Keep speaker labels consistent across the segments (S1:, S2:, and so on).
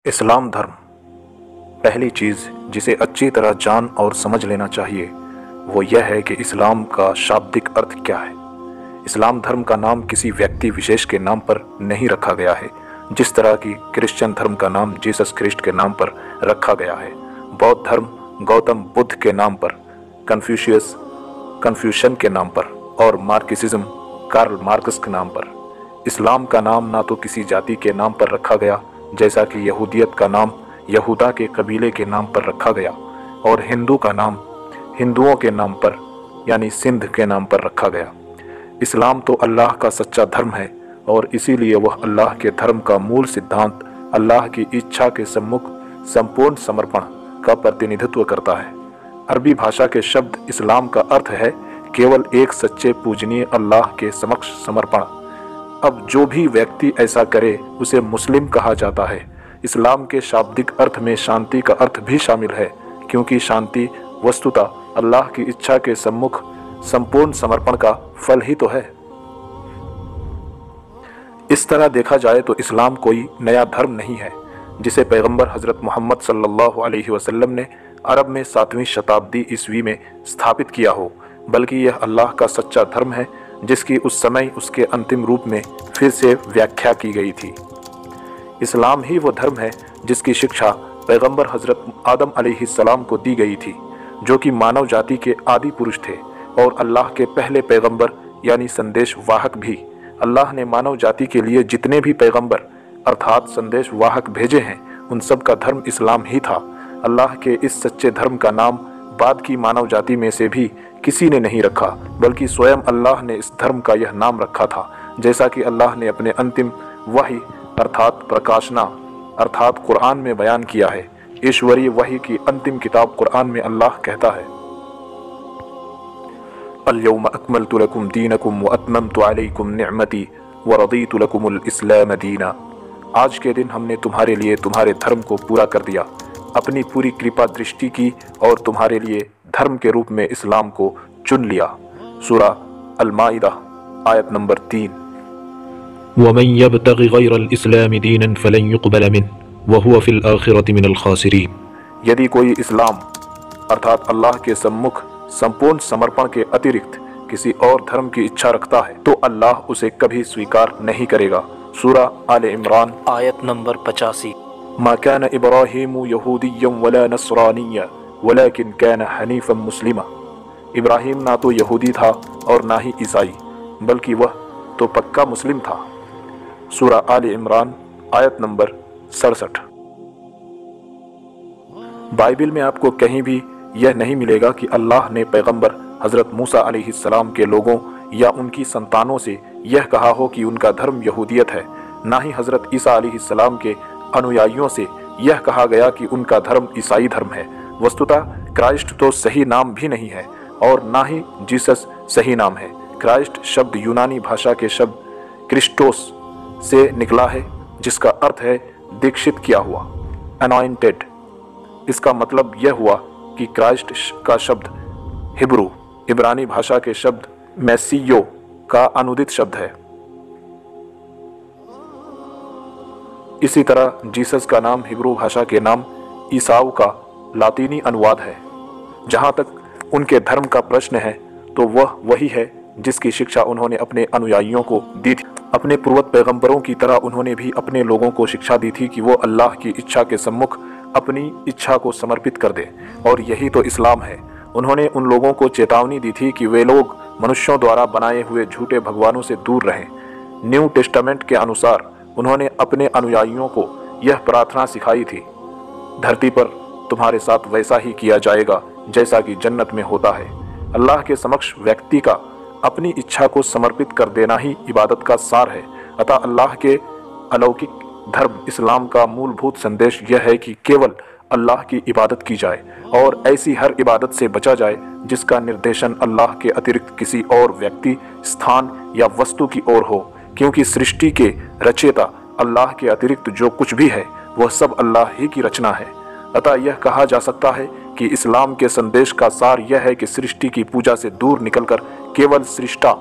S1: इस्लाम धर्म। पहली चीज़ जिसे अच्छी तरह जान और समझ लेना चाहिए वो यह है कि इस्लाम का शाब्दिक अर्थ क्या है। इस्लाम धर्म का नाम किसी व्यक्ति विशेष के नाम पर नहीं रखा गया है, जिस तरह की क्रिश्चियन धर्म का नाम जीसस क्रिस्ट के नाम पर रखा गया है, बौद्ध धर्म गौतम बुद्ध के नाम पर, कन्फ्यूशन के नाम पर और मार्क्सिज्म कार्ल मार्क्स के नाम पर। इस्लाम का नाम ना तो किसी जाति के नाम पर रखा गया, जैसा कि यहूदियत का नाम यहूदा के कबीले के नाम पर रखा गया, और हिंदू का नाम हिंदुओं के नाम पर यानी सिंध के नाम पर रखा गया। इस्लाम तो अल्लाह का सच्चा धर्म है और इसीलिए वह अल्लाह के धर्म का मूल सिद्धांत अल्लाह की इच्छा के सम्मुख संपूर्ण समर्पण का प्रतिनिधित्व करता है। अरबी भाषा के शब्द इस्लाम का अर्थ है केवल एक सच्चे पूजनीय अल्लाह के समक्ष समर्पण। अब जो भी व्यक्ति ऐसा करे उसे मुस्लिम कहा जाता है। इस्लाम के शाब्दिक अर्थ में शांति का अर्थ भी शामिल है, क्योंकि शांति वस्तुतः अल्लाह की इच्छा के सम्मुख संपूर्ण समर्पण का फल ही तो है। इस तरह देखा जाए तो इस्लाम कोई नया धर्म नहीं है जिसे पैगंबर हजरत मोहम्मद सल्लल्लाहु अलैहि वसल्लम ने अरब में 7वीं शताब्दी ईस्वी में स्थापित किया हो, बल्कि यह अल्लाह का सच्चा धर्म है जिसकी उस समय उसके अंतिम रूप में फिर से व्याख्या की गई थी। इस्लाम ही वो धर्म है जिसकी शिक्षा पैगंबर हजरत आदम अलैहिस्सलाम को दी गई थी, जो कि मानव जाति के आदि पुरुष थे और अल्लाह के पहले पैगंबर यानी संदेश वाहक भी। अल्लाह ने मानव जाति के लिए जितने भी पैगंबर अर्थात संदेश वाहक भेजे हैं उन सब का धर्म इस्लाम ही था। अल्लाह के इस सच्चे धर्म का नाम बाद की मानव जाति में से भी किसी ने नहीं रखा, बल्कि स्वयं अल्लाह ने इस धर्म का यह नाम रखा था, जैसा कि अल्लाह ने अपने अंतिम वही अर्थात प्रकाशना अर्थात कुरान में बयान किया है। ईश्वरीय वही की अंतिम किताब कुरान में अल्लाह कहता है, अल-यौम अकमलतु लकुम दीनकुम व अतममतु अलैकुम निअमती व रदीतु लकुमुल इस्लाम दीना। आज के दिन हमने तुम्हारे लिए तुम्हारे धर्म को पूरा कर दिया, अपनी पूरी कृपा दृष्टि की और तुम्हारे लिए धर्म के रूप में इस्लाम को चुन लिया। सूरा अल-माइदा आयत नंबर 3।
S2: वमन यब्तगि गैरल इस्लाम दीनन फलन युक़बल मिन्हु व हुव फिल आखिरति मिनल खासिरीन।
S1: यदि कोई इस्लाम अर्थात अल्लाह के सम्मुख संपूर्ण समर्पण के अतिरिक्त किसी और धर्म की इच्छा रखता है तो अल्लाह उसे कभी स्वीकार नहीं करेगा। सूरा आले इमरान
S3: आयत नंबर 85।
S1: मा कान इब्राहीम यहूदिय्यन वला नसरानिय्या वलाकिन कान हनीफन मुस्लिमा। इब्राहिम ना तो यहूदी था और ना ही ईसाई, बल्कि वह तो पक्का मुस्लिम था। सूरा आले इमरान आयत नंबर 67। बाइबिल में आपको कहीं भी यह नहीं मिलेगा कि अल्लाह ने पैगंबर हजरत मूसा अलैहिस्सलाम के लोगों या उनकी संतानों से यह कहा हो कि उनका धर्म यहूदियत है। ना ही हजरत ईसा अलैहिस्सलाम के अनुयायियों से यह कहा गया कि उनका धर्म ईसाई धर्म है। वस्तुतः क्राइस्ट तो सही नाम भी नहीं है और ना ही जीसस सही नाम है। क्राइस्ट शब्द यूनानी भाषा के शब्द क्रिस्टोस से निकला है, जिसका अर्थ है दीक्षित किया हुआ, अनॉइंटेड। इसका मतलब यह हुआ कि क्राइस्ट का शब्द हिब्रू इब्रानी भाषा के शब्द मैसियो का अनुदित शब्द है। इसी तरह जीसस का नाम हिब्रू भाषा के नाम ईसाऊ का लातीनी अनुवाद है। जहाँ तक उनके धर्म का प्रश्न है तो वह वही है जिसकी शिक्षा उन्होंने अपने अनुयायियों को दी थी। अपने पूर्वज पैगंबरों की तरह उन्होंने भी अपने लोगों को शिक्षा दी थी कि वो अल्लाह की इच्छा के सम्मुख अपनी इच्छा को समर्पित कर दें, और यही तो इस्लाम है। उन्होंने उन लोगों को चेतावनी दी थी कि वे लोग मनुष्यों द्वारा बनाए हुए झूठे भगवानों से दूर रहें। न्यू टेस्टामेंट के अनुसार उन्होंने अपने अनुयायियों को यह प्रार्थना सिखाई थी, धरती पर तुम्हारे साथ वैसा ही किया जाएगा जैसा कि जन्नत में होता है। अल्लाह के समक्ष व्यक्ति का अपनी इच्छा को समर्पित कर देना ही इबादत का सार है। अतः अल्लाह के अलौकिक धर्म इस्लाम का मूलभूत संदेश यह है कि केवल अल्लाह की इबादत की जाए और ऐसी हर इबादत से बचा जाए जिसका निर्देशन अल्लाह के अतिरिक्त किसी और व्यक्ति, स्थान या वस्तु की ओर हो, क्योंकि सृष्टि के रचयिता अल्लाह के अतिरिक्त जो कुछ भी है वह सब अल्लाह ही की रचना है। अतः यह कहा जा सकता है कि इस्लाम के संदेश का सार यह है कि सृष्टि की पूजा से दूर निकलकर केवल सृष्टा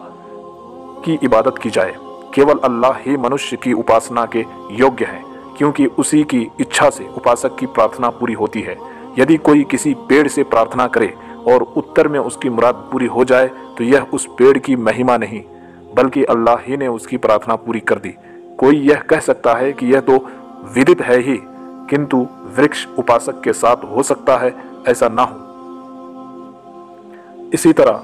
S1: की इबादत की जाए। केवल अल्लाह ही मनुष्य की उपासना के योग्य है, क्योंकि उसी की इच्छा इच्छा से उपासक की प्रार्थना पूरी होती है। यदि कोई किसी पेड़ से प्रार्थना करे और उत्तर में उसकी मुराद पूरी हो जाए तो यह उस पेड़ की महिमा नहीं बल्कि अल्लाह ही ने उसकी प्रार्थना पूरी कर दी। कोई यह कह सकता है कि यह तो विदित है ही, किंतु वृक्ष उपासक के साथ हो सकता है, ऐसा ना हो। इसी तरह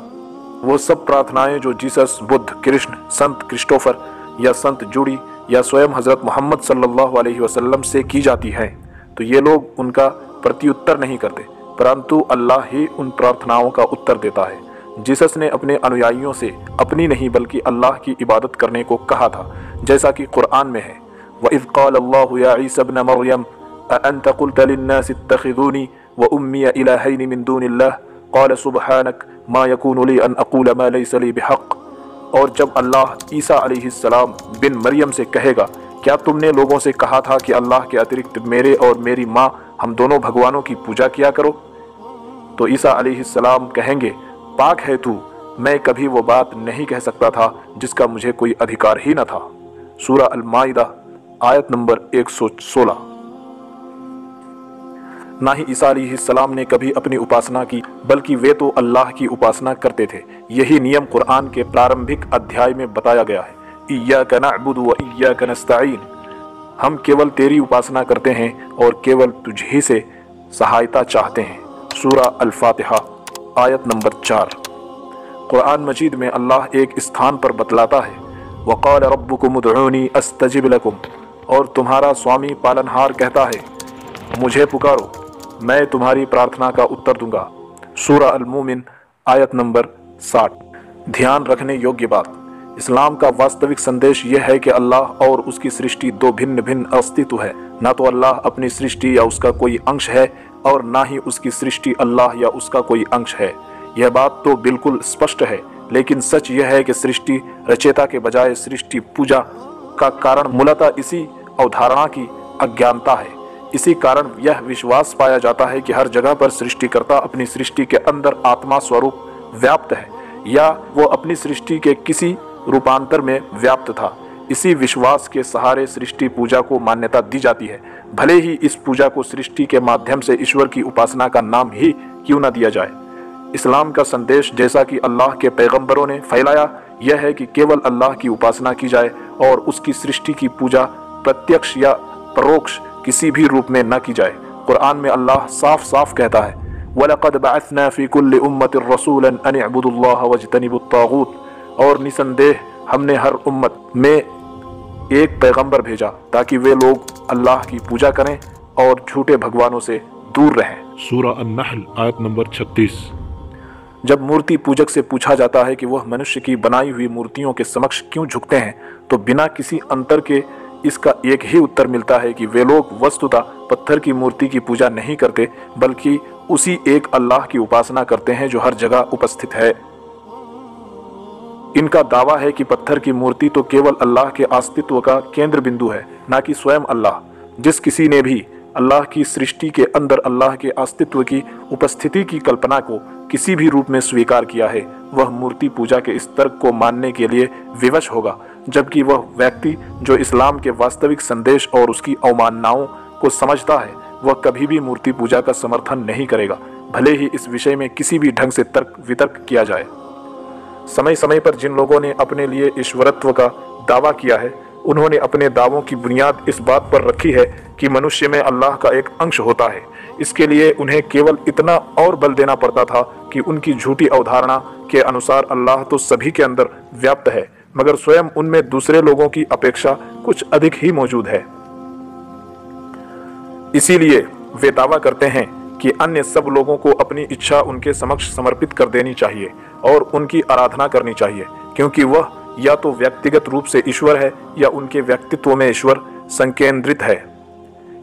S1: वो सब प्रार्थनाएं जो जीसस, बुद्ध, कृष्ण, संत क्रिस्टोफर या संत जूडी या स्वयं हजरत मोहम्मद सल्लल्लाहु अलैहि वसल्लम से की जाती हैं, तो ये लोग उनका प्रत्युत्तर नहीं करते, परंतु अल्लाह ही उन प्रार्थनाओं का उत्तर देता है। जीसस ने अपने अनुयायियों से अपनी नहीं बल्कि अल्लाह की इबादत करने को कहा था, जैसा कि कुरान में है, वइज़ क़ालल्लाहु या ईसा इब्न मरियम अअंत क़ुल्त लिन्नासि इत्तख़िज़ूनी व उम्मिय इलाहैनि मिन दूनिल्लाह क़ाल सुब्हानक मा यकूनु ली अन अक़ूल मा लैसा ली बिहक़। और जब अल्लाह ईसा अलैहिस्सलाम बिन मरियम से कहेगा, क्या तुमने लोगों से कहा था कि अल्लाह के अतिरिक्त मेरे और मेरी माँ हम दोनों भगवानों की पूजा किया करो? तो ईसा अलैहिस्सलाम कहेंगे, पाक है तू, मैं कभी वो बात नहीं कह सकता था जिसका मुझे कोई अधिकार ही न था। सूरा अल-माइदा आयत नंबर 116। ना ही ईसा अलैहिस्सलाम ने कभी अपनी उपासना की, बल्कि वे तो अल्लाह की उपासना करते थे। यही नियम कुरान के प्रारंभिक अध्याय में बताया गया है, इय्याका नअबुदु व इय्याका नस्तईन, हम केवल तेरी उपासना करते हैं और केवल तुझ ही से सहायता चाहते हैं। सूरा अल-फातिहा आयत नंबर 4। कुरान मजीद में अल्लाह एक स्थान पर बतलाता है, वक़ाल रब्बुकुम उदऊनी अस्तजिब लकुम, और तुम्हारा स्वामी पालनहार कहता है, मुझे पुकारो, मैं तुम्हारी प्रार्थना का उत्तर दूंगा। सूरा अल-मोमिन आयत नंबर 60। ध्यान रखने योग्य बात, इस्लाम का वास्तविक संदेश यह है कि अल्लाह और उसकी सृष्टि दो भिन्न भिन्न अस्तित्व है। ना तो अल्लाह अपनी सृष्टि या उसका कोई अंश है और ना ही उसकी सृष्टि अल्लाह या उसका कोई अंश है। यह बात तो बिल्कुल स्पष्ट है, लेकिन सच यह है कि सृष्टि रचयिता के बजाय सृष्टि पूजा का कारण मूलतः इसी अवधारणा की अज्ञानता है। इसी कारण यह विश्वास पाया जाता है कि हर जगह पर सृष्टिकर्ता अपनी सृष्टि के अंदर आत्मा स्वरूप व्याप्त है या वो अपनी सृष्टि के किसी रूपांतर में व्याप्त था। इसी विश्वास के सहारे सृष्टि पूजा को मान्यता दी जाती है, भले ही इस पूजा को सृष्टि के माध्यम से ईश्वर की उपासना का नाम ही क्यों न दिया जाए। इस्लाम का संदेश, जैसा कि अल्लाह के पैगंबरों ने फैलाया, यह है कि केवल अल्लाह की उपासना की जाए और उसकी सृष्टि की पूजा प्रत्यक्ष या परोक्ष किसी भी रूप में न की जाए। कुरान में अल्लाह साफ साफ कहता है, वलक़द बअसना फ़ी कुल्लि उम्मतिर रसूलन अन इअ्बुदुल्लाह वज्तनिबुत ताग़ूत, और निसंदेह हमने हर उम्मत में एक पैगंबर भेजा ताकि वे लोग अल्लाह की पूजा करें और झूठे भगवानों से दूर रहें।
S2: सूरा अन-नहल आयत नंबर 36।
S1: जब मूर्ति पूजक से पूछा जाता है कि वह मनुष्य की बनाई हुई मूर्तियों के समक्ष क्यों झुकते हैं, तो बिना किसी अंतर के इसका एक ही उत्तर मिलता है कि वे लोग वस्तुतः पत्थर की मूर्ति की पूजा नहीं करते, बल्कि उसी एक अल्लाह की उपासना करते हैं जो हर जगह उपस्थित है। इनका दावा है कि पत्थर की मूर्ति तो केवल अल्लाह के अस्तित्व का केंद्र बिंदु है, ना कि स्वयं अल्लाह। जिस किसी ने भी अल्लाह की सृष्टि के अंदर अल्लाह के अस्तित्व की उपस्थिति की कल्पना को किसी भी रूप में स्वीकार किया है, वह मूर्ति पूजा के इस तर्क को मानने के लिए विवश होगा, जबकि वह व्यक्ति जो इस्लाम के वास्तविक संदेश और उसकी अवमाननाओं को समझता है, वह कभी भी मूर्ति पूजा का समर्थन नहीं करेगा, भले ही इस विषय में किसी भी ढंग से तर्क वितर्क किया जाए। समय समय पर जिन लोगों ने अपने लिए ईश्वरत्व का दावा किया है, उन्होंने अपने दावों की बुनियाद इस बात पर रखी है कि मनुष्य में अल्लाह का एक अंश होता है। इसके लिए उन्हें केवल इतना और बल देना पड़ता था कि उनकी झूठी अवधारणा के अनुसार अल्लाह तो सभी के अंदर व्याप्त है, मगर स्वयं उनमें दूसरे लोगों की अपेक्षा कुछ अधिक ही मौजूद है। इसीलिए वे दावा करते हैं कि अन्य सब लोगों को अपनी इच्छा उनके समक्ष समर्पित कर देनी चाहिए और उनकी आराधना करनी चाहिए, क्योंकि वह या तो व्यक्तिगत रूप से ईश्वर है या उनके व्यक्तित्व में ईश्वर संकेंद्रित है।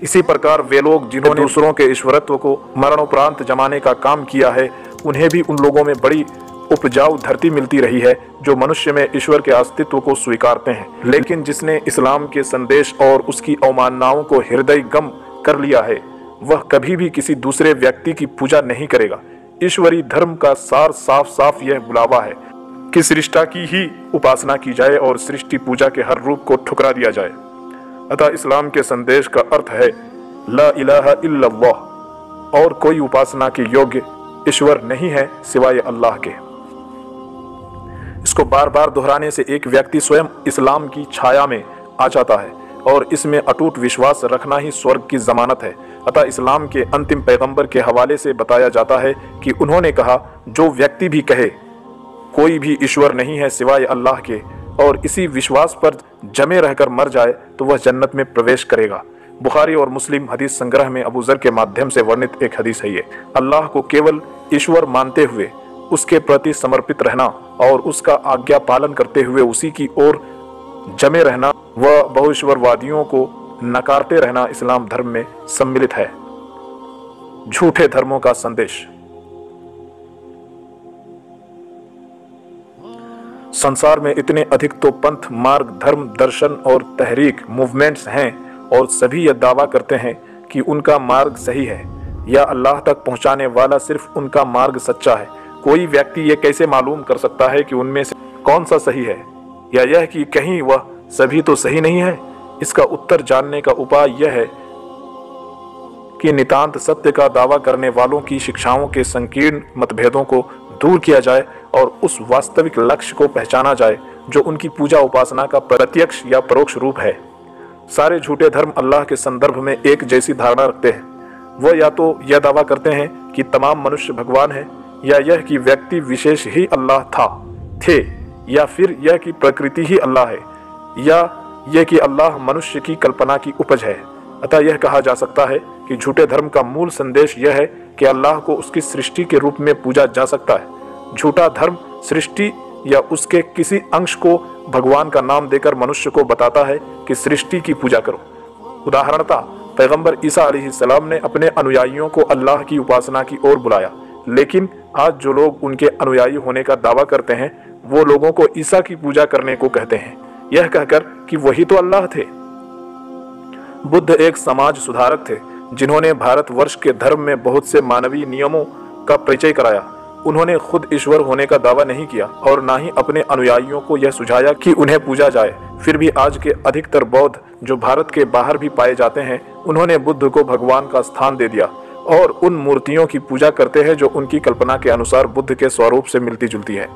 S1: इसी प्रकार वे लोग जिन्होंने दूसरों के ईश्वरत्व को मरणोपरांत जमाने का काम किया है, उन्हें भी उन लोगों में बड़ी उपजाऊ धरती मिलती रही है जो मनुष्य में ईश्वर के अस्तित्व को स्वीकारते हैं। लेकिन जिसने इस्लाम के संदेश और उसकी अवमाननाओं को हृदयगम कर लिया है, वह कभी भी किसी दूसरे व्यक्ति की पूजा नहीं करेगा। ईश्वरी धर्म का सार साफ साफ यह बुलावा है कि सृष्टा की ही उपासना की जाए और सृष्टि पूजा के हर रूप को ठुकरा दिया जाए। अतः इस्लाम के संदेश का अर्थ है ला इलाहा इल्लल्लाह, और कोई उपासना के योग्य ईश्वर नहीं है सिवाय अल्लाह के। इसको बार बार दोहराने से एक व्यक्ति स्वयं इस्लाम की छाया में आ जाता है और इसमें अटूट विश्वास रखना ही स्वर्ग की जमानत है। अतः इस्लाम के अंतिम पैगंबर के हवाले से बताया जाता है कि उन्होंने कहा, जो व्यक्ति भी कहे कोई भी ईश्वर नहीं है सिवाय अल्लाह के और इसी विश्वास पर जमे रहकर मर जाए तो वह जन्नत में प्रवेश करेगा। बुखारी और मुस्लिम हदीस संग्रह में अबू ज़र के माध्यम से वर्णित एक हदीस है ये। अल्लाह को केवल ईश्वर मानते हुए उसके प्रति समर्पित रहना और उसका आज्ञा पालन करते हुए उसी की ओर जमे रहना व बहुईश्वरवादियों को नकारते रहना इस्लाम धर्म में सम्मिलित है। झूठे धर्मों का संदेश। संसार में इतने अधिक तो पंथ, मार्ग, धर्म, दर्शन और तहरीक मूवमेंट्स हैं और सभी यह दावा करते हैं कि उनका मार्ग सही है या अल्लाह तक पहुंचाने वाला सिर्फ उनका मार्ग सच्चा है। कोई व्यक्ति ये कैसे मालूम कर सकता है कि उनमें से कौन सा सही है या यह कि कहीं वह सभी तो सही नहीं है? इसका उत्तर जानने का उपाय यह है कि नितांत सत्य का दावा करने वालों की शिक्षाओं के संकीर्ण मतभेदों को दूर किया जाए और उस वास्तविक लक्ष्य को पहचाना जाए जो उनकी पूजा उपासना का प्रत्यक्ष या परोक्ष रूप है। सारे झूठे धर्म अल्लाह के संदर्भ में एक जैसी धारणा रखते हैं। वह या तो यह दावा करते हैं कि तमाम मनुष्य भगवान है, या यह कि व्यक्ति विशेष ही अल्लाह थे, या फिर यह कि प्रकृति ही अल्लाह है, या यह कि अल्लाह मनुष्य की कल्पना की उपज है। अतः यह कहा जा सकता है कि झूठे धर्म का मूल संदेश यह है कि अल्लाह को उसकी सृष्टि के रूप में पूजा जा सकता है। झूठा धर्म सृष्टि या उसके किसी अंश को भगवान का नाम देकर मनुष्य को बताता है कि सृष्टि की पूजा करो। उदाहरणतः पैगंबर ईसा अलैहिस्सलाम ने अपने अनुयायियों को अल्लाह की उपासना की ओर बुलाया, लेकिन आज जो लोग उनके अनुयायी होने का दावा करते हैं वो लोगों को ईसा की पूजा करने को कहते हैं, यह कहकर कि वही तो अल्लाह थे। बुद्ध एक समाज सुधारक थे जिन्होंने भारतवर्ष के धर्म में बहुत से मानवीय नियमों का परिचय कराया। उन्होंने खुद ईश्वर होने का दावा नहीं किया और ना ही अपने अनुयायियों को यह सुझाया कि उन्हें पूजा जाए। फिर भी आज के अधिकतर बौद्ध जो भारत के बाहर भी पाए जाते हैं, उन्होंने बुद्ध को भगवान का स्थान दे दिया और उन मूर्तियों की पूजा करते हैं जो उनकी कल्पना के अनुसार बुद्ध के स्वरूप से मिलती जुलती है।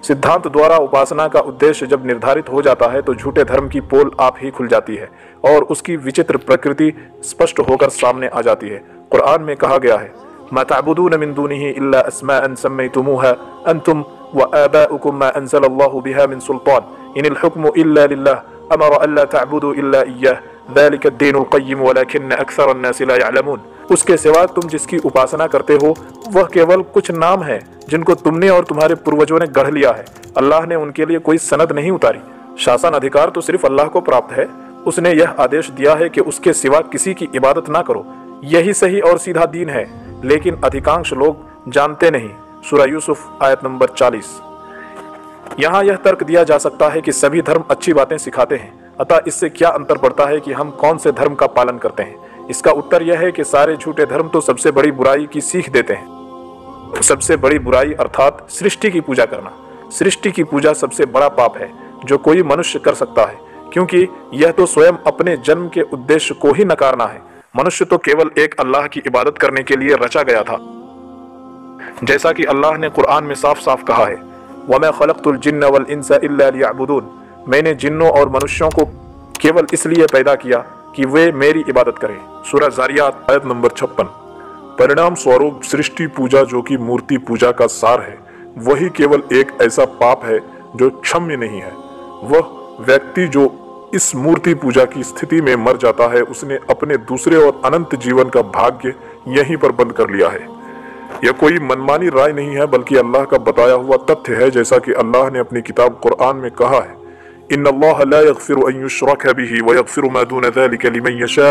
S1: सिद्धांत द्वारा उपासना का उद्देश्य जब निर्धारित हो जाता है तो झूठे धर्म की पोल आप ही खुल जाती है और उसकी विचित्र प्रकृति स्पष्ट होकर सामने आ जाती है। कुरान में कहा गया है, मा तअबुदून मिन दूनिही इल्ला अस्माअन सम्मयतुमूहा अंतुम व आबाउकुम मा अंज़लल्लाहु बिहा मिन सुल्तान इनिल हुक्मु इल्ला लिल्लाह अमरा अल्ला तअबुदू इल्ला इय्याह ज़ालिका अद-दीनुल क़य्यिम वलाकिन्न अक्सरन नासि ला यअलमून। उसके सिवा तुम जिसकी उपासना करते हो वह केवल कुछ नाम है जिनको तुमने और तुम्हारे पूर्वजों ने गढ़ लिया है। अल्लाह ने उनके लिए कोई सनद नहीं उतारी। शासन अधिकार तो सिर्फ अल्लाह को प्राप्त है। उसने यह आदेश दिया है कि उसके सिवा किसी की इबादत ना करो। यही सही और सीधा दीन है, लेकिन अधिकांश लोग जानते नहीं। सूरह यूसुफ आयत नंबर 40। यहाँ यह तर्क दिया जा सकता है कि सभी धर्म अच्छी बातें सिखाते हैं, अतः इससे क्या अंतर पड़ता है कि हम कौन से धर्म का पालन करते हैं। इसका उत्तर यह है कि सारे झूठे धर्म तो सबसे बड़ी बुराई की सीख देते हैं। सबसे बड़ी बुराई अर्थात सृष्टि की पूजा करना। सृष्टि की पूजा सबसे बड़ा पाप है जो कोई मनुष्य कर सकता है, क्योंकि यह तो स्वयं अपने जन्म के उद्देश्य को ही नकारना है। मनुष्य तो केवल एक अल्लाह की इबादत करने के लिए रचा गया था, जैसा कि अल्लाह ने कुरान में साफ साफ कहा है, वमा खलक़तुल जिन्न वल इंसा इल्ला लियअबुदून। मैंने जिन्नों और मनुष्यों को केवल इसलिए पैदा किया कि वे मेरी इबादत करें। सूरह ज़ारियात आयत नंबर 56। परिणाम स्वरूप सृष्टि पूजा जो कि मूर्ति पूजा का सार है, वही केवल एक ऐसा पाप है जो क्षम्य नहीं है। वह व्यक्ति जो इस मूर्ति पूजा की स्थिति में मर जाता है, उसने अपने दूसरे और अनंत जीवन का भाग्य यहीं पर बंद कर लिया है। यह कोई मनमानी राय नहीं है, बल्कि अल्लाह का बताया हुआ तथ्य है, जैसा कि अल्लाह ने अपनी किताब कुरान में कहा है, इन्नल्लाह ला यग़फ़िरु अन युश्रक बिही व यग़फ़िरु मा दून ज़ालिका लिमन यशा।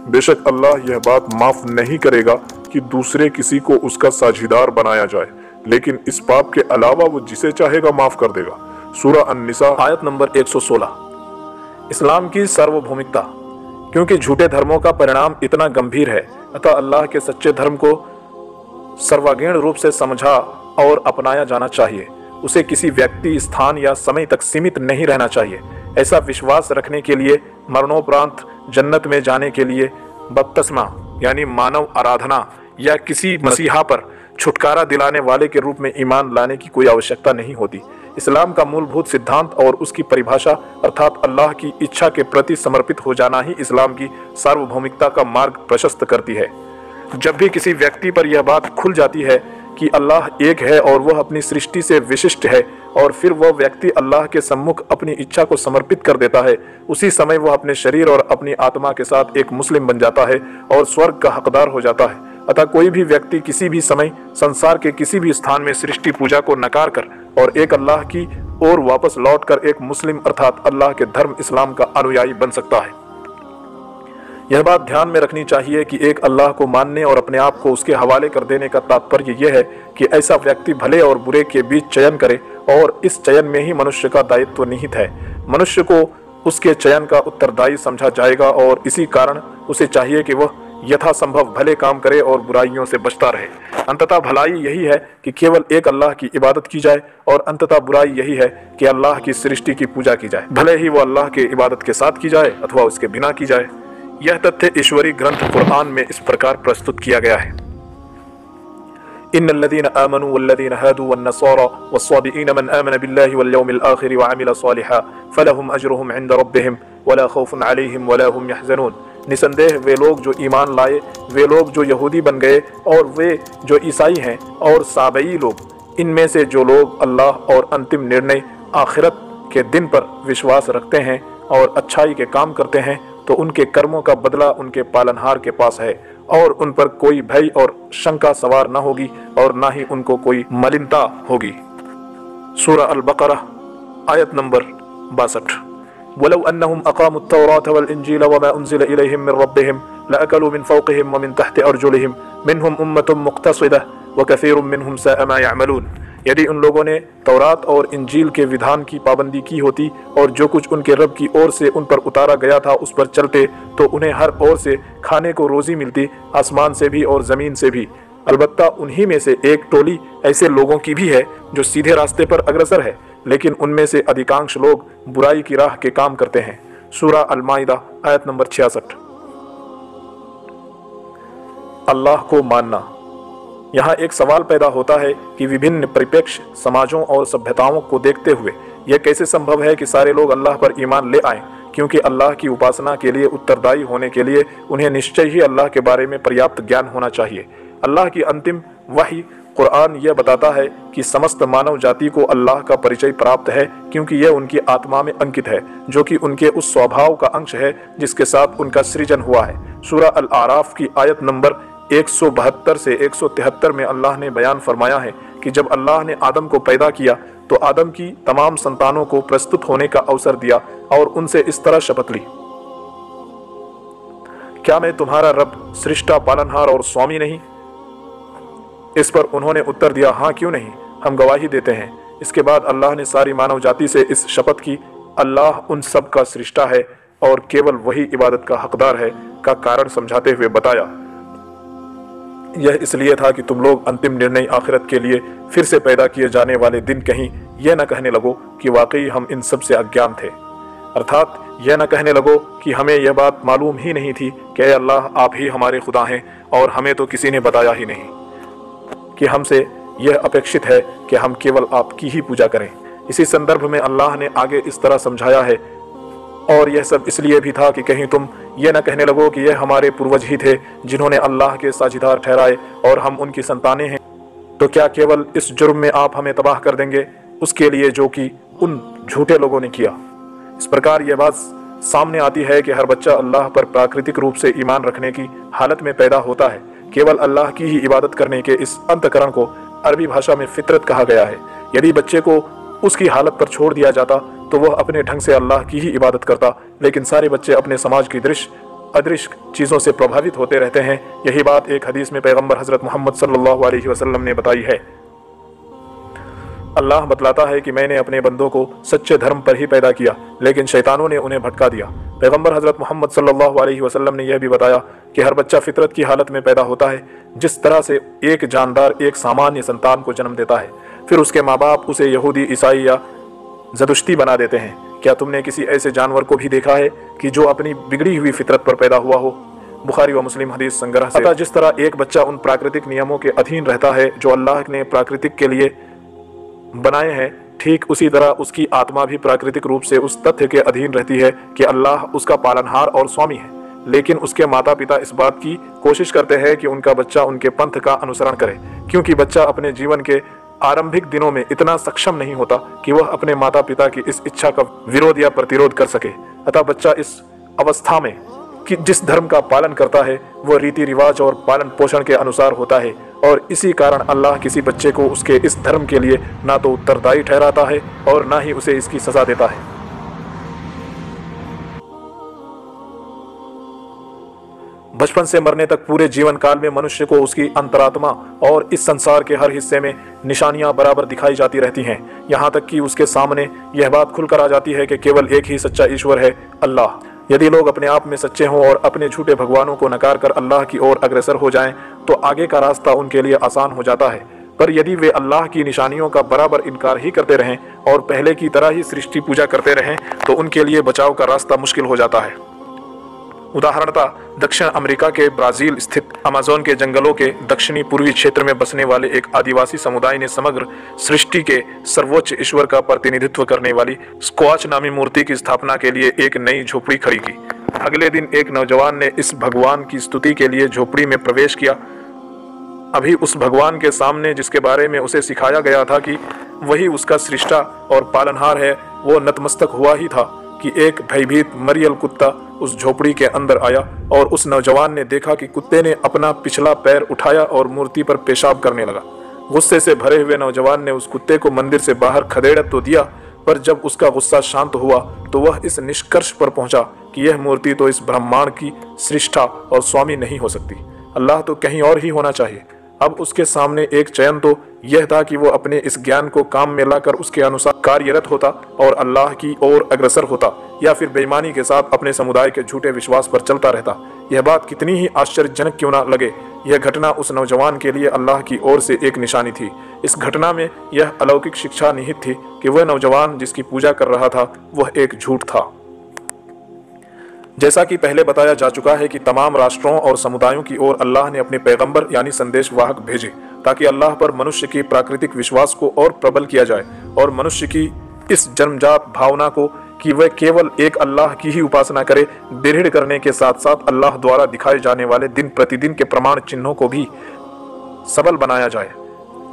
S1: बेशक अल्लाह यह बात माफ नहीं करेगा कि दूसरे किसी को उसका साझीदार बनाया जाए, लेकिन इस पाप के अलावा वो जिसे चाहेगा माफ कर देगा। सूरह अन-निसा आयत नंबर 116। इस्लाम की सार्वभौमिकता। क्योंकि झूठे धर्मों का परिणाम इतना गंभीर है, अतः अल्लाह के सच्चे धर्म को सर्वांगीण रूप से समझा और अपनाया जाना चाहिए। उसे किसी व्यक्ति, स्थान या समय तक सीमित नहीं रहना चाहिए। ऐसा विश्वास रखने के लिए मरणोपरांत जन्नत में जाने के लिए बपतिस्मा यानी मानव आराधना या किसी मसीहा पर छुटकारा दिलाने वाले के रूप में ईमान लाने की कोई आवश्यकता नहीं होती। इस्लाम का मूलभूत सिद्धांत और उसकी परिभाषा अर्थात अल्लाह की इच्छा के प्रति समर्पित हो जाना ही इस्लाम की सार्वभौमिकता का मार्ग प्रशस्त करती है। जब भी किसी व्यक्ति पर यह बात खुल जाती है कि अल्लाह एक है और वह अपनी सृष्टि से विशिष्ट है और फिर वह व्यक्ति अल्लाह के सम्मुख अपनी इच्छा को समर्पित कर देता है, उसी समय वह अपने शरीर और अपनी आत्मा के साथ एक मुस्लिम बन जाता है और स्वर्ग का हकदार हो जाता है। अतः कोई भी व्यक्ति किसी भी समय संसार के किसी भी स्थान में सृष्टि पूजा को नकार कर और एक अल्लाह की ओर वापस लौटकर एक मुस्लिम अर्थात अल्लाह के धर्म इस्लाम का अनुयायी बन सकता है। यह बात ध्यान में रखनी चाहिए कि एक अल्लाह को मानने और अपने आप को उसके हवाले कर देने का तात्पर्य यह है कि ऐसा व्यक्ति भले और बुरे के बीच चयन करे और इस चयन में ही मनुष्य का दायित्व निहित है। मनुष्य को उसके चयन का उत्तरदायी समझा जाएगा और इसी कारण उसे चाहिए कि वह यथासंभव भले काम करे और बुराइयों से बचता रहे। अंततः भलाई यही है कि केवल एक अल्लाह की इबादत की जाए और अंततः बुराई यही है कि अल्लाह की सृष्टि की पूजा की जाए, भले ही वो अल्लाह के इबादत के साथ की जाए अथवा उसके बिना की जाए। यह तथ्य ईश्वरी ग्रंथ कुरान में इस प्रकार प्रस्तुत किया गया है। इन्नल्लज़ीना आमनू वल्लज़ीना हादू वन्नसारा वस्साबिईन मन आमन बिल्लाहि वल यौमिल आखिर व अमिल सालिहा फलहुम अजरुहुम इंद रब्बिहिम वला खौफुन अलैहिम वला हुम यहज़नून। निसंदेह वे लोग जो ईमान लाए, वे लोग जो यहूदी बन गए और वे जो ईसाई हैं और साबई लोग, इनमें से जो लोग अल्लाह और अंतिम निर्णय आखिरत के दिन पर विश्वास रखते हैं और अच्छाई के काम करते हैं, तो उनके कर्मों का बदला उनके पालनहार के पास है और उन पर कोई भय और शंका सवार न होगी और ना ही उनको कोई मलिनता होगी। सूरह अल-बकरा आयत नंबर 62। वलौ अन्नहुम अक़ामुत तौरात वल इंजील वमा उन्ज़िला इलैहिम मिन रब्बिहिम लअकलू मिन फ़ौक़िहिम व मिन तहति अर्जुलिहिम मिनहुम उम्मतुन मुक़तसिदह व कसीरुम मिनहुम साअ मा यअमलून। यदि उन लोगों ने तौरात और इंजील के विधान की पाबंदी की होती और जो कुछ उनके रब की ओर से उन पर उतारा गया था उस पर चलते, तो उन्हें हर ओर से खाने को रोजी मिलती, आसमान से भी और ज़मीन से भी। अलबत्ता उन्हीं में से एक टोली ऐसे लोगों की भी है जो सीधे रास्ते पर अग्रसर है, लेकिन उनमें से अधिकांश लोग बुराई की राह के काम करते हैं। सूरह अल-माइदा आयत नंबर 66। अल्लाह को मानना। यहाँ एक सवाल पैदा होता है कि विभिन्न परिप्रेक्ष्य समाजों और सभ्यताओं को देखते हुए यह कैसे संभव है कि सारे लोग अल्लाह पर ईमान ले आएं, क्योंकि अल्लाह की उपासना के लिए उत्तरदायी होने के लिए उन्हें निश्चय ही अल्लाह के बारे में पर्याप्त ज्ञान होना चाहिए। अल्लाह की अंतिम वही कुरान यह बताता है कि समस्त मानव जाति को अल्लाह का परिचय प्राप्त है, क्योंकि यह उनकी आत्मा में अंकित है, जो कि उनके उस स्वभाव का अंश है जिसके साथ उनका सृजन हुआ है। सूरह अल-आराफ की आयत नंबर 172 से 173 में अल्लाह ने बयान फरमाया है कि जब अल्लाह ने आदम को पैदा किया तो आदम की तमाम संतानों को प्रस्तुत होने का अवसर दिया और उनसे इस तरह शपथ ली, क्या मैं तुम्हारा रब, सृष्टा, पालनहार और स्वामी नहीं? इस पर उन्होंने उत्तर दिया, हाँ क्यों नहीं, हम गवाही देते हैं। इसके बाद अल्लाह ने सारी मानव जाति से इस शपथ की, अल्लाह उन सब का सृष्टा है और केवल वही इबादत का हकदार है, का कारण समझाते हुए बताया, यह इसलिए था कि तुम लोग अंतिम निर्णय आखिरत के लिए फिर से पैदा किए जाने वाले दिन कहीं यह न कहने लगो कि वाकई हम इन सब से अज्ञान थे। अर्थात यह न कहने लगो कि हमें यह बात मालूम ही नहीं थी कि अल्लाह आप ही हमारे खुदा हैं और हमें तो किसी ने बताया ही नहीं कि हमसे यह अपेक्षित है कि हम केवल आपकी ही पूजा करें। इसी संदर्भ में अल्लाह ने आगे इस तरह समझाया है, और यह सब इसलिए भी था कि कहीं तुम ये न कहने लगो कि यह हमारे पूर्वज ही थे जिन्होंने अल्लाह के साझीदार ठहराए और हम उनकी संतानें हैं। तो क्या केवल इस जुर्म में आप हमें तबाह कर देंगे उसके लिए जो कि उन झूठे लोगों ने किया? इस प्रकार यह बात सामने आती है कि हर बच्चा अल्लाह पर प्राकृतिक रूप से ईमान रखने की हालत में पैदा होता है। केवल अल्लाह की ही इबादत करने के इस अंतकरण को अरबी भाषा में फितरत कहा गया है। यदि बच्चे को उसकी हालत पर छोड़ दिया जाता तो वह अपने ढंग से अल्लाह की ही इबादत करता, लेकिन सारे बच्चे अपने समाज की दृश्य अदृश्य चीज़ों से प्रभावित होते रहते हैं। यही बात एक हदीस में पैगंबर हजरत मोहम्मद सल्लल्लाहु अलैहि वसल्लम ने बताई है। अल्लाह बतलाता है कि मैंने अपने बंदों को सच्चे धर्म पर ही पैदा किया, लेकिन शैतानों ने उन्हें भटका दिया। पैगंबर हजरत मोहम्मद सल्लल्लाहु अलैहि वसल्लम ने यह भी बताया कि हर बच्चा फितरत की हालत में पैदा होता है। जिस तरह से एक जानदार एक सामान्य संतान को जन्म देता है, फिर उसके माँ बाप उसे यहूदी, ईसाई या ज़दुश्ती बना देते हैं, क्या तुमने किसी ऐसे जानवर को भी देखा है कि जो अपनी बिगड़ी हुई फितरत पर पैदा हुआ हो? बुखारी व मुस्लिम हदीस संग्रह से। जिस तरह एक बच्चा उन प्राकृतिक नियमों के अधीन रहता है जो अल्लाह ने प्राकृतिक के लिए बनाए हैं, ठीक उसी तरह उसकी आत्मा भी प्राकृतिक रूप से उस तथ्य के अधीन रहती है कि अल्लाह उसका पालनहार और स्वामी है। लेकिन उसके माता पिता इस बात की कोशिश करते हैं कि उनका बच्चा उनके पंथ का अनुसरण करे, क्योंकि बच्चा अपने जीवन के आरंभिक दिनों में इतना सक्षम नहीं होता कि वह अपने माता पिता की इस इच्छा का विरोध या प्रतिरोध कर सके। अतः बच्चा इस अवस्था में कि जिस धर्म का पालन करता है वह रीति रिवाज और पालन पोषण के अनुसार होता है, और इसी कारण अल्लाह किसी बच्चे को उसके इस धर्म के लिए ना तो उत्तरदायी ठहराता है और ना ही उसे इसकी सजा देता है। बचपन से मरने तक पूरे जीवन काल में मनुष्य को उसकी अंतरात्मा और इस संसार के हर हिस्से में निशानियां बराबर दिखाई जाती रहती हैं, यहाँ तक कि उसके सामने यह बात खुलकर आ जाती है कि केवल एक ही सच्चा ईश्वर है, अल्लाह। यदि लोग अपने आप में सच्चे हों और अपने झूठे भगवानों को नकार कर अल्लाह की ओर अग्रसर हो जाएं, तो आगे का रास्ता उनके लिए आसान हो जाता है। पर यदि वे अल्लाह की निशानियों का बराबर इनकार ही करते रहें और पहले की तरह ही सृष्टि पूजा करते रहें, तो उनके लिए बचाव का रास्ता मुश्किल हो जाता है। उदाहरणतः दक्षिण अमेरिका के ब्राजील स्थित अमेज़न के जंगलों के दक्षिणी पूर्वी क्षेत्र में बसने वाले एक आदिवासी समुदाय ने समग्र सृष्टि के सर्वोच्च ईश्वर का प्रतिनिधित्व करने वाली स्क्वाच नामी मूर्ति की स्थापना के लिए एक नई झोपड़ी खड़ी की। अगले दिन एक नौजवान ने इस भगवान की स्तुति के लिए झोपड़ी में प्रवेश किया। अभी उस भगवान के सामने, जिसके बारे में उसे सिखाया गया था कि वही उसका सृष्टा और पालनहार है, वो नतमस्तक हुआ ही था कि एक भयभीत मरियल कुत्ता उस झोपड़ी के अंदर आया और उस नौजवान ने देखा कि कुत्ते ने अपना पिछला पैर उठाया और मूर्ति पर पेशाब करने लगा। गुस्से से भरे हुए नौजवान ने उस कुत्ते को मंदिर से बाहर खदेड़ तो दिया, पर जब उसका गुस्सा शांत हुआ तो वह इस निष्कर्ष पर पहुंचा कि यह मूर्ति तो इस ब्रह्मांड की सृष्टा और स्वामी नहीं हो सकती, अल्लाह तो कहीं और ही होना चाहिए। अब उसके सामने एक चयन तो यह था कि वो अपने इस ज्ञान को काम में लाकर उसके अनुसार कार्यरत होता और अल्लाह की ओर अग्रसर होता, या फिर बेईमानी के साथ अपने समुदाय के झूठे विश्वास पर चलता रहता। यह बात कितनी ही आश्चर्यजनक क्यों ना लगे, यह घटना उस नौजवान के लिए अल्लाह की ओर से एक निशानी थी। इस घटना में यह अलौकिक शिक्षा निहित थी कि वह नौजवान जिसकी पूजा कर रहा था वह एक झूठ था। जैसा कि पहले बताया जा चुका है कि तमाम राष्ट्रों और समुदायों की ओर अल्लाह ने अपने पैगंबर यानी संदेश वाहक भेजे, ताकि अल्लाह पर मनुष्य की प्राकृतिक विश्वास को और प्रबल किया जाए और मनुष्य की इस जन्मजात भावना को कि वह केवल एक अल्लाह की ही उपासना करे दृढ़ करने के साथ साथ अल्लाह द्वारा दिखाए जाने वाले दिन प्रतिदिन के प्रमाण चिन्हों को भी सबल बनाया जाए।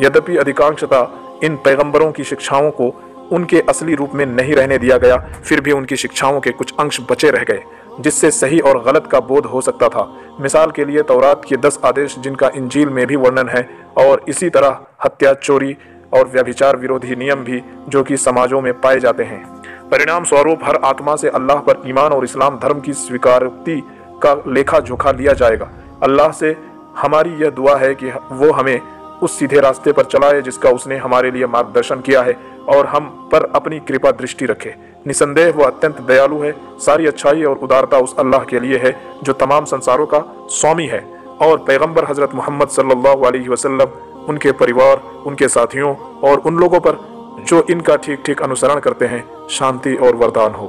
S1: यद्यपि अधिकांशतः इन पैगंबरों की शिक्षाओं को उनके असली रूप में नहीं रहने दिया गया, फिर भी उनकी शिक्षाओं के कुछ अंश बचे रह गए जिससे सही और गलत का बोध हो सकता था। मिसाल के लिए तौरात के 10 आदेश जिनका इंजील में भी वर्णन है, और इसी तरह हत्या, चोरी और व्यभिचार विरोधी नियम भी जो कि समाजों में पाए जाते हैं। परिणाम स्वरूप हर आत्मा से अल्लाह पर ईमान और इस्लाम धर्म की स्वीकृति का लेखा जोखा लिया जाएगा। अल्लाह से हमारी यह दुआ है कि वो हमें उस सीधे रास्ते पर चलाए जिसका उसने हमारे लिए मार्गदर्शन किया है और हम पर अपनी कृपा दृष्टि रखे। निसंदेह वह अत्यंत दयालु है। सारी अच्छाई और उदारता उस अल्लाह के लिए है जो तमाम संसारों का स्वामी है, और पैगंबर हजरत मोहम्मद सल्लल्लाहु अलैहि वसल्लम, उनके परिवार, उनके साथियों और उन लोगों पर जो इनका ठीक ठीक अनुसरण करते हैं, शांति और वरदान हो।